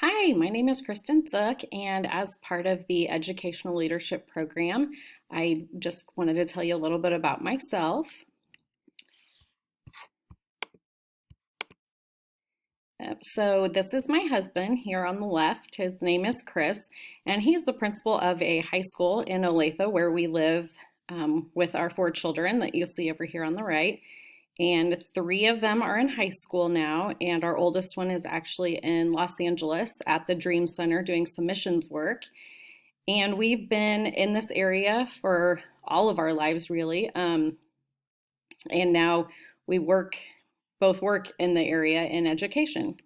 Hi, my name is Kristen Zuck, and as part of the Educational Leadership Program, I just wanted to tell you a little bit about myself. So this is my husband here on the left. His name is Chris, and he's the principal of a high school in Olathe where we live with our four children that you see over here on the right. And three of them are in high school now, and our oldest one is actually in Los Angeles at the Dream Center doing some missions work. And we've been in this area for all of our lives, really. And now we both work in the area in education.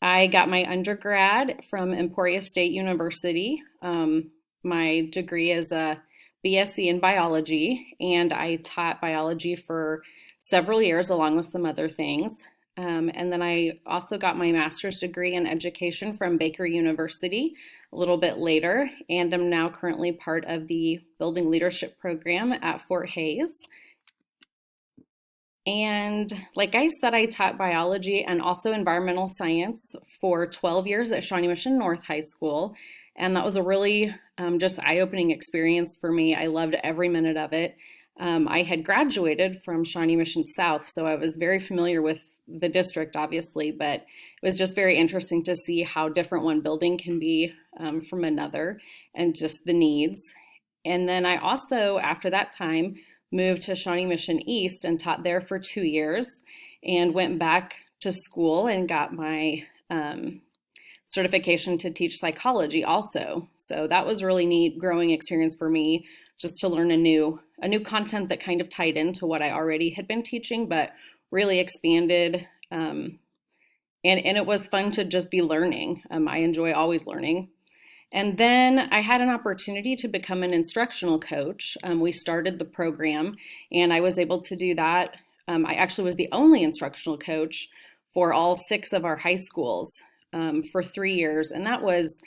I got my undergrad from Emporia State University. My degree is a BSc in biology, and I taught biology for several years along with some other things. And then I also got my master's degree in education from Baker University a little bit later, and I'm now currently part of the Building Leadership Program at Fort Hays. And like I said, I taught biology and also environmental science for 12 years at Shawnee Mission North High School. And that was a really just eye-opening experience for me. I loved every minute of it. I had graduated from Shawnee Mission South, so I was very familiar with the district, obviously, but it was just very interesting to see how different one building can be from another and just the needs. And then I also, after that time, moved to Shawnee Mission East and taught there for 2 years and went back to school and got my certification to teach psychology also. So that was really neat growing experience for me, just to learn a new content that kind of tied into what I already had been teaching, but really expanded. And it was fun to just be learning. I enjoy always learning. And then I had an opportunity to become an instructional coach. We started the program, and I was able to do that. I actually was the only instructional coach for all 6 of our high schools for 3 years. And that was,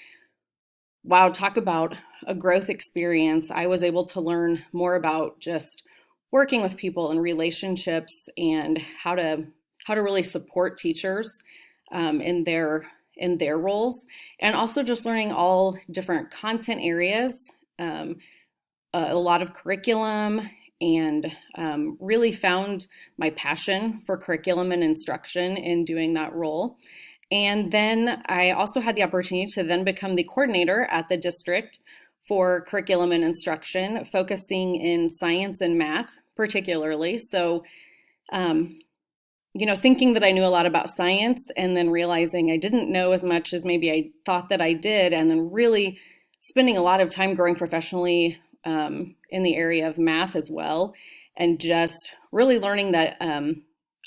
wow, talk about a growth experience. I was able to learn more about just working with people and relationships and how to really support teachers in their roles, and also just learning all different content areas, a lot of curriculum, and really found my passion for curriculum and instruction in doing that role. And then I also had the opportunity to then become the coordinator at the district for curriculum and instruction, focusing in science and math particularly. So thinking that I knew a lot about science and then realizing I didn't know as much as maybe I thought that I did, and then really spending a lot of time growing professionally in the area of math as well, and just really learning that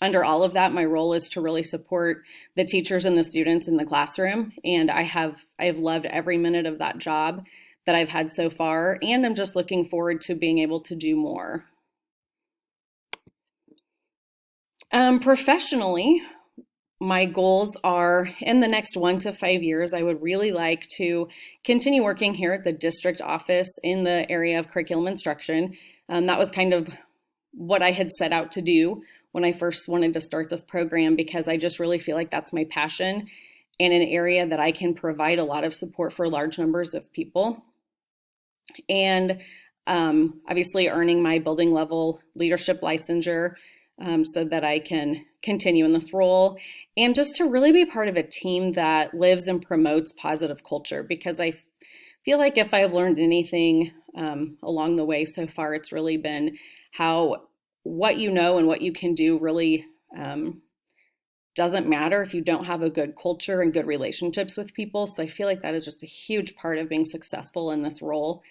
under all of that, my role is to really support the teachers and the students in the classroom. And I have loved every minute of that job that I've had so far, and I'm just looking forward to being able to do more. Professionally, my goals are in the next 1 to 5 years, I would really like to continue working here at the district office in the area of curriculum instruction. That was kind of what I had set out to do when I first wanted to start this program, because I just really feel like that's my passion and an area that I can provide a lot of support for large numbers of people. And obviously earning my building level leadership licensure so that I can continue in this role, and just to really be part of a team that lives and promotes positive culture, because I feel like if I've learned anything along the way so far, it's really been how what you know and what you can do really doesn't matter if you don't have a good culture and good relationships with people. So I feel like that is just a huge part of being successful in this role.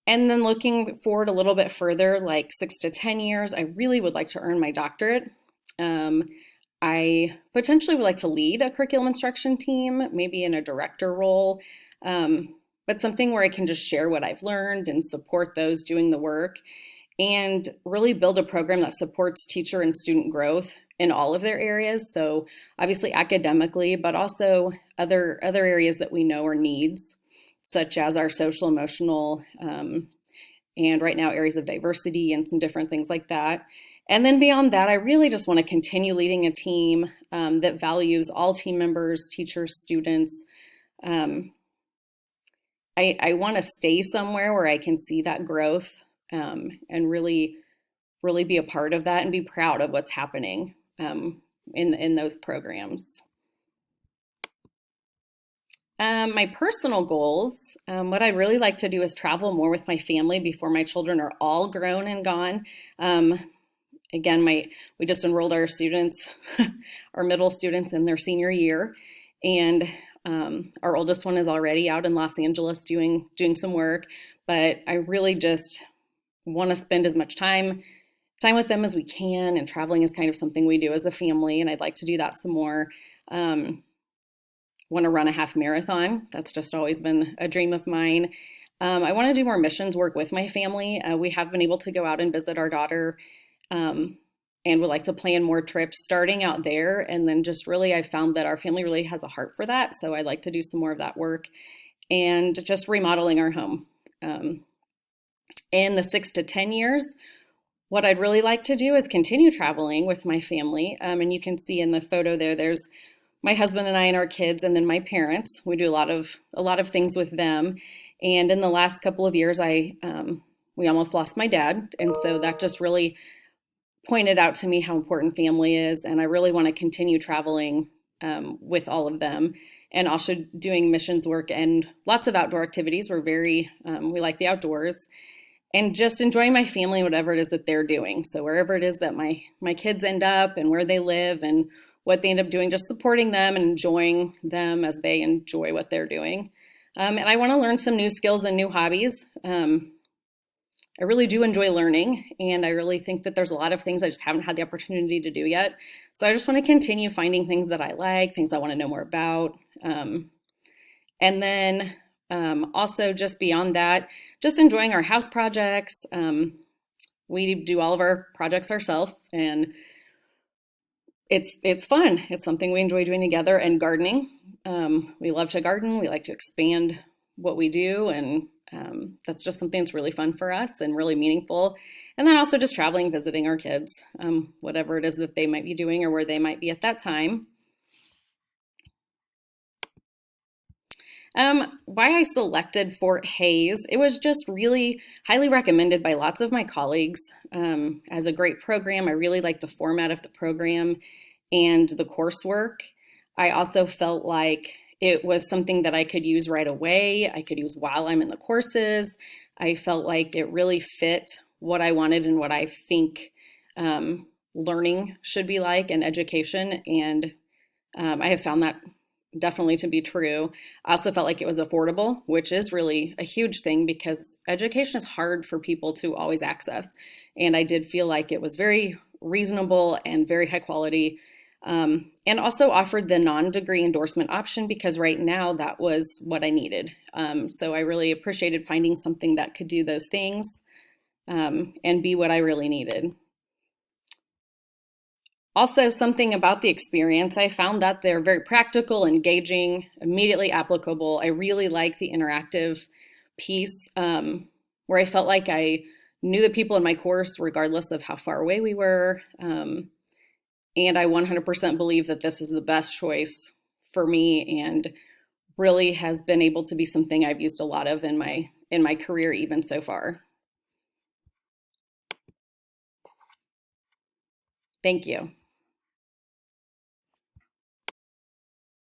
And then looking forward a little bit further, like 6 to 10 years, I really would like to earn my doctorate. I potentially would like to lead a curriculum instruction team, maybe in a director role, but something where I can just share what I've learned and support those doing the work, and really build a program that supports teacher and student growth in all of their areas. So obviously academically, but also other areas that we know are needs, such as our social, emotional, and right now areas of diversity and some different things like that. And then beyond that, I really just want to continue leading a team that values all team members, teachers, students. Um, I want to stay somewhere where I can see that growth and really be a part of that and be proud of what's happening in those programs. My personal goals, what I'd really like to do is travel more with my family before my children are all grown and gone. Again, we just enrolled our students, our middle students in their senior year, and our oldest one is already out in Los Angeles doing some work. But I really just want to spend as much time with them as we can, and traveling is kind of something we do as a family, and I'd like to do that some more. Want to run a half marathon. That's just always been a dream of mine. I want to do more missions work with my family. We have been able to go out and visit our daughter and would like to plan more trips starting out there. And then just really, I found that our family really has a heart for that. So I'd like to do some more of that work and just remodeling our home. In the 6 to 10 years, what I'd really like to do is continue traveling with my family. And you can see in the photo there's my husband and I and our kids, and then my parents. We do a lot of things with them. And in the last couple of years, we almost lost my dad, and so that just really pointed out to me how important family is. And I really want to continue traveling with all of them, and also doing missions work and lots of outdoor activities. We like the outdoors, and just enjoying my family, whatever it is that they're doing. So wherever it is that my kids end up and where they live and what they end up doing, just supporting them and enjoying them as they enjoy what they're doing. And I want to learn some new skills and new hobbies. I really do enjoy learning, and I really think that there's a lot of things I just haven't had the opportunity to do yet. So I just want to continue finding things that I like, things I want to know more about. And then also just beyond that, just enjoying our house projects. We do all of our projects ourselves, and it's fun. It's something we enjoy doing together. And gardening. We love to garden. We like to expand what we do, and that's just something that's really fun for us and really meaningful. And then also just traveling, visiting our kids, whatever it is that they might be doing or where they might be at that time. Why I selected Fort Hays, it was just really highly recommended by lots of my colleagues as a great program. I really liked the format of the program and the coursework. I also felt like it was something that I could use right away. I could use while I'm in the courses. I felt like it really fit what I wanted and what I think learning should be like and education. And I have found that definitely to be true. I also felt like it was affordable, which is really a huge thing because education is hard for people to always access. And I did feel like it was very reasonable and very high quality. And also offered the non-degree endorsement option because right now that was what I needed. So I really appreciated finding something that could do those things and be what I really needed. Also, something about the experience, I found that they're very practical, engaging, immediately applicable. I really like the interactive piece where I felt like I knew the people in my course regardless of how far away we were. And I 100% believe that this is the best choice for me and really has been able to be something I've used a lot of in my career even so far. Thank you.